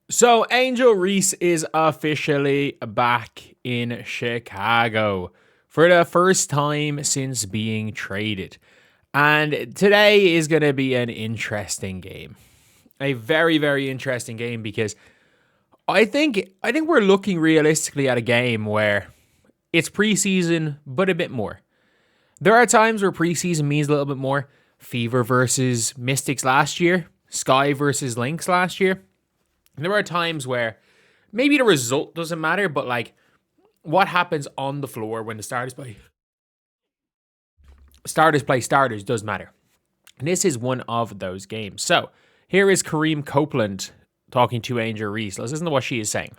So Angel Reese is officially back in Chicago for the first time since being traded. And today is going to be an interesting game. A very, very interesting game because I think we're looking realistically at a game where it's preseason, but a bit more. There are times where preseason means a little bit more. Fever versus Mystics last year, Sky versus Lynx last year. There are times where maybe the result doesn't matter, but like what happens on the floor when the starters play starters does matter. And this is one of those games. So here is Kareem Copeland talking to Angel Reese. Let's listen to what she is saying.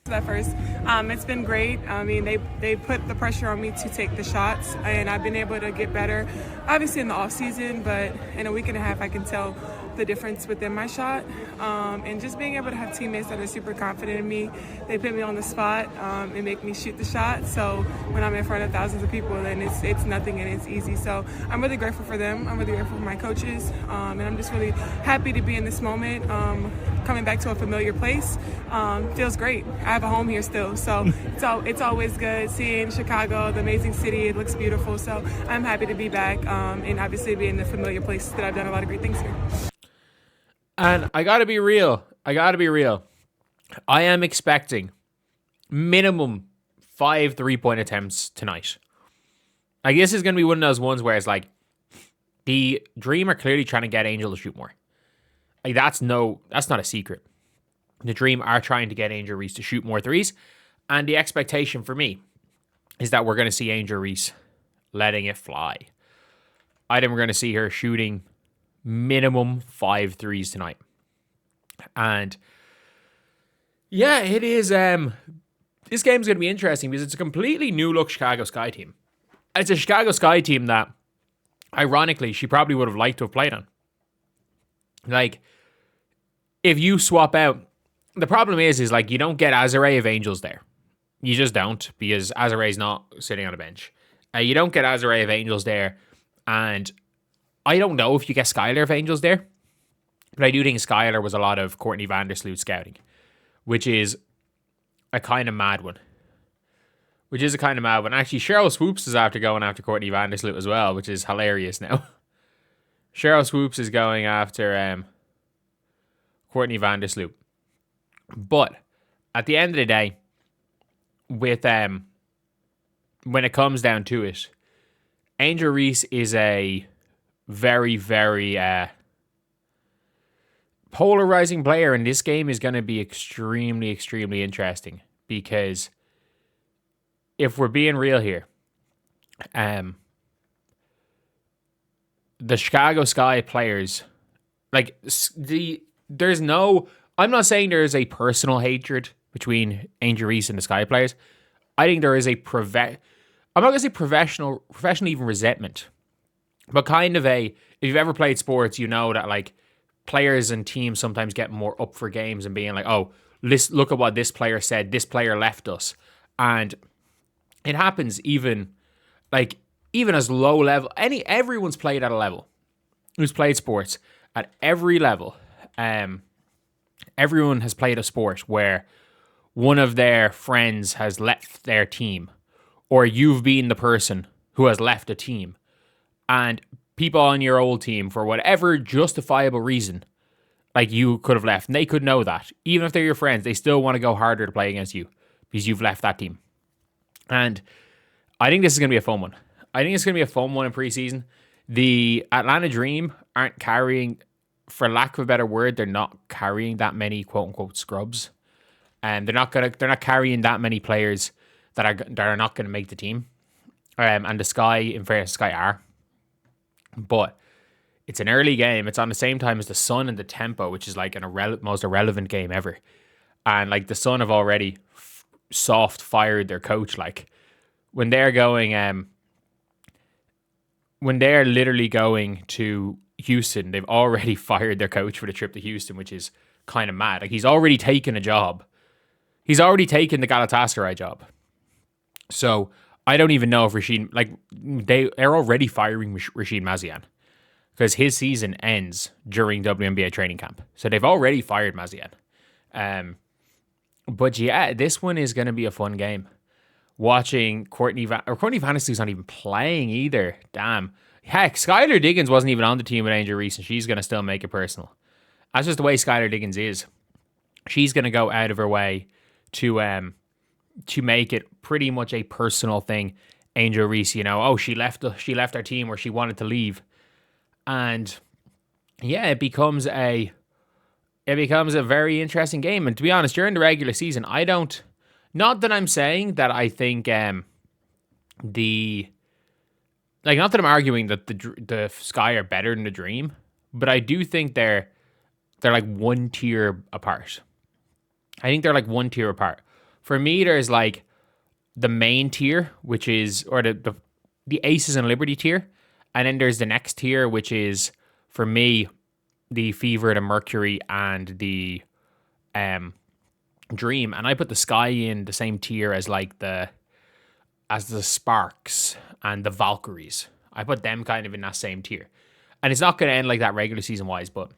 That first, it's been great. I mean, they put the pressure on me to take the shots, and I've been able to get better. Obviously in the off season, but in a week and a half, I can tell the difference within my shot. And just being able to have teammates that are super confident in me, they put me on the spot and make me shoot the shot. So when I'm in front of thousands of people, then it's nothing and it's easy. So I'm really grateful for them. I'm really grateful for my coaches, and I'm just really happy to be in this moment. Coming back to a familiar place feels great. I have a home here still, so it's always good seeing Chicago, the amazing city. It looks beautiful, so I'm happy to be back and obviously be in the familiar place that I've done a lot of great things here. And I gotta be real. I am expecting minimum 5 3-point attempts tonight. Like, this is gonna be one of those ones where it's like the Dream are clearly trying to get Angel to shoot more. Like, that's not a secret. The Dream are trying to get Angel Reese to shoot more threes. And the expectation for me is that we're going to see Angel Reese letting it fly. I think we're going to see her shooting minimum 5 threes tonight. And yeah, it is. This game's going to be interesting because it's a completely new look Chicago Sky team. It's a Chicago Sky team that, ironically, she probably would have liked to have played on. Like, if you swap out, the problem is like you don't get Azare of Angels there. You just don't, because Azare's not sitting on a bench. You don't get Azare of Angels there, and I don't know if you get Skylar of Angels there, but I do think Skylar was a lot of Courtney Vandersloot scouting, which is a kind of mad one. Actually, Cheryl Swoops is after going after Courtney Vandersloot as well, which is hilarious now. Cheryl Swoops is going after Courtney Vandersloot. But at the end of the day, with when it comes down to it, Angel Reese is a very, very polarizing player, and this game is going to be extremely, extremely interesting because if we're being real here, the Chicago Sky players, like I'm not saying there is a personal hatred between Angel Reese and the Sky players. I think there is I'm not going to say professional even resentment, but kind of if you've ever played sports, you know that like players and teams sometimes get more up for games and being like, oh, look at what this player said. This player left us. And it happens even as low level. Everyone's played at a level. Who's played sports at every level. Everyone has played a sport where one of their friends has left their team, or you've been the person who has left a team, and people on your old team, for whatever justifiable reason, like you could have left, and they could know that. Even if they're your friends, they still want to go harder to play against you because you've left that team. And I think this is going to be a fun one. I think it's going to be a fun one in preseason. The Atlanta Dream aren't carrying, for lack of a better word, they're not carrying that many quote unquote scrubs, and they're not carrying that many players that are not going to make the team. And the Sky, in fairness, Sky are, but it's an early game. It's on the same time as the Sun and the Tempo, which is like most irrelevant game ever. And like the Sun have already soft fired their coach. Like when they're literally going to Houston, they've already fired their coach for the trip to Houston, which is kind of mad. Like he's already taken a job. He's already taken the Galatasaray job. So I don't even know if they're already firing Rashid Mazian because his season ends during WNBA training camp. So they've already fired Mazian. But yeah, this one is going to be a fun game. Watching Courtney Vandersloot's not even playing either. Damn. Heck, Skylar Diggins wasn't even on the team with Angel Reese, and she's going to still make it personal. That's just the way Skylar Diggins is. She's going to go out of her way to make it pretty much a personal thing. Angel Reese, you know, she left our team or she wanted to leave. And yeah, it becomes a very interesting game. And to be honest, during the regular season, not that I'm saying that I think not that I'm arguing that the Sky are better than the Dream, but I do think they're like one tier apart. I think they're like one tier apart. For me, there's like the main tier, which is, or the Aces and Liberty tier, and then there's the next tier, which is for me the Fever, the Mercury, and the Dream. And I put the Sky in the same tier as like the Sparks and the Valkyries. I put them kind of in that same tier. And it's not going to end like that regular season wise, but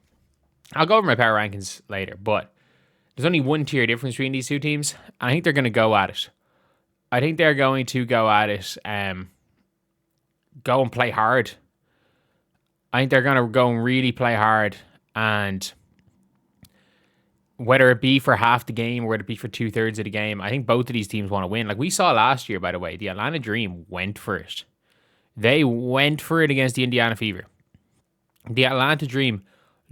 I'll go over my power rankings later. But there's only one tier difference between these two teams. And I think they're going to go at it. I think they're going to go at it, go and play hard. I think they're going to go and really play hard. And whether it be for half the game or whether it be for 2/3 of the game, I think both of these teams want to win. Like we saw last year, by the way, the Atlanta Dream went for it. They went for it against the Indiana Fever. The Atlanta Dream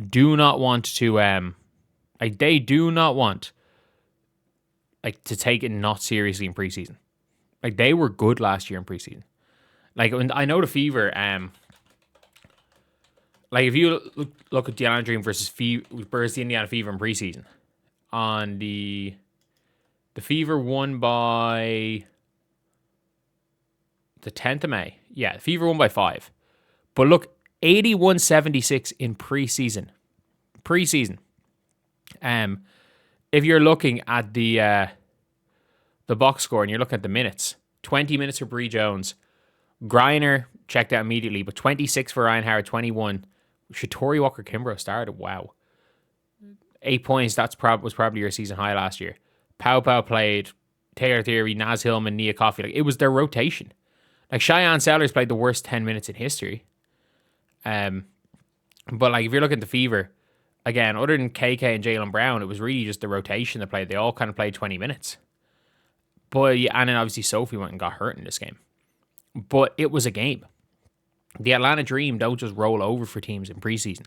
do not want to, they do not want to take it not seriously in preseason. Like they were good last year in preseason. Like I know the Fever, like if you look at the Atlanta Dream versus the Indiana Fever in preseason, on the Fever won by the 10th of May. Yeah, the Fever won by 5. But look, 81-76 in preseason. If you're looking at the box score and you're looking at the minutes, 20 minutes for Bree Jones. Greiner checked out immediately, but 26 for Ryan Howard, 21. Shatori Walker-Kimbrough started. Wow. 8 points. Was probably your season high last year. Pau played. Taylor Theory, Naz Hillman, Nia Coffey. Like it was their rotation. Like Cheyenne Sellers played the worst 10 minutes in history. But like if you're looking at the Fever, again, other than KK and Jaylen Brown, it was really just the rotation that played. They all kind of played 20 minutes. But yeah, and then obviously Sophie went and got hurt in this game. But it was a game. The Atlanta Dream don't just roll over for teams in preseason.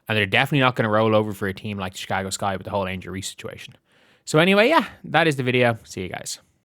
And they're definitely not going to roll over for a team like the Chicago Sky with the whole Angel Reese situation. So anyway, yeah, that is the video. See you guys.